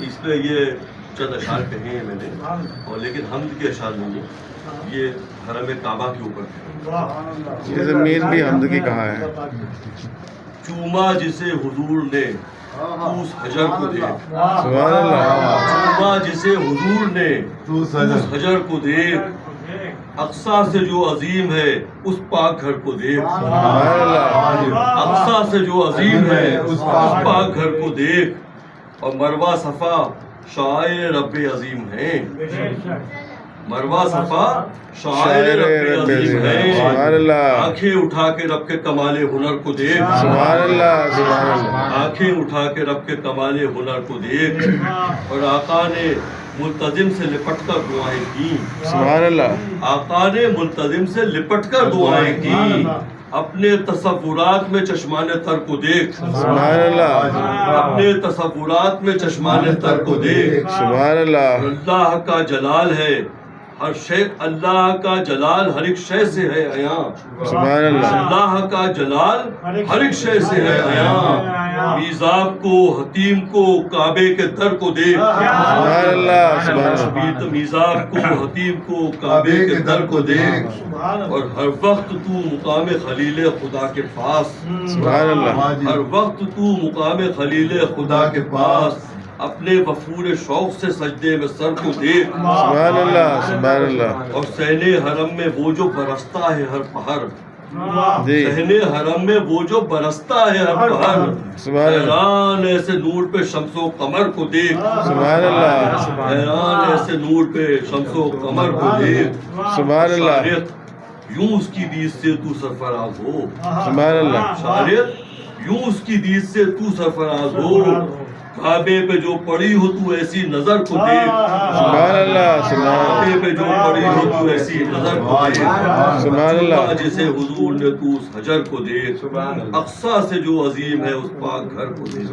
اس پہ یہ چند اشعار کہے ہیں میں نے، اور لیکن حمد کے اشعار نہیں ہیں، یہ حرم کعبہ کے اوپر ہے۔ یہ زمین بھی حمد کی کہاں ہے؟ چوما جسے حضور نے اس حجر کو دیکھ، سبحان اللہ، چوما جسے حضور نے اس حجر کو دیکھ، اقصیٰ سے جو عظیم ہے اس پاک گھر کو دیکھ، سبحان اللہ، اقصیٰ سے جو عظیم ہے اس پاک گھر کو دیکھ، اور مروہ صفا شاعر رب عظیم ہیں، مروہ صفا شاعر رب عظیم ہیں، سبحان اللہ، آنکھیں اٹھا کے رب کے کمال ہنر کو دیکھ، سبحان اللہ، سبحان اللہ، آنکھیں اٹھا کے رب کے کمال ہنر کو دیکھ، اور آقا نے ملتزم سے لپٹ کر دعائیں کی، سبحان اللہ، آقا نے ملتزم سے لپٹ کر دعائیں کی، اپنے تصورات میں چشمان تر کو دیکھ، سبحان اللہ، اپنے تصورات میں چشمان تر کو دیکھ، سبحان اللہ، اللہ کا جلال ہے ہر شے، اللہ کا جلال ہر ایک شے سے ہے عیاں، سبحان اللہ، اللہ کا جلال ہر ایک شے سے ہے عیاں، میزاب کو حتیم کو کعبے کے در کو دیکھ، سبحان اللہ، سبحان اللہ، میزاب کو حتیم کو کعبے کے در کو دیکھ، اور ہر وقت تو مقام خلیل خدا کے پاس، سبحان اللہ، ہر وقت تو مقام خلیل خدا کے پاس، اپنے وفور شوق سے سجدے میں سر کو دیکھ، سبحان اللہ، سبحان اللہ، اور سہنے حرم میں وہ جو برستا ہے ہر پہر، جی، سہنے حرم میں وہ جو برستا ہے ہر پہر، سبحان اللہ، حیران ایسے نور پہ شمس و قمر کو دیکھ، سبحان اللہ، حیران ایسے نور پہ شمس و قمر کو دیکھ، سبحان اللہ، شاریت یوں اس کی دید سے تو سرفراز ہو، سبحان اللہ، شاریت یوں اس کی دید سے تو سرفراز ہو، کعبے پہ جو پڑی ہو تو ایسی نظر کو دیکھ، سبحان اللہ، سبحان کعبے پہ جو پڑی ہو تو ایسی نظر کو دیکھ، سبحان اللہ، جسے حضور نے تو اس حجر کو دیکھ، اقصیٰ سے جو عظیم ہے اس پاک گھر کو دیکھ۔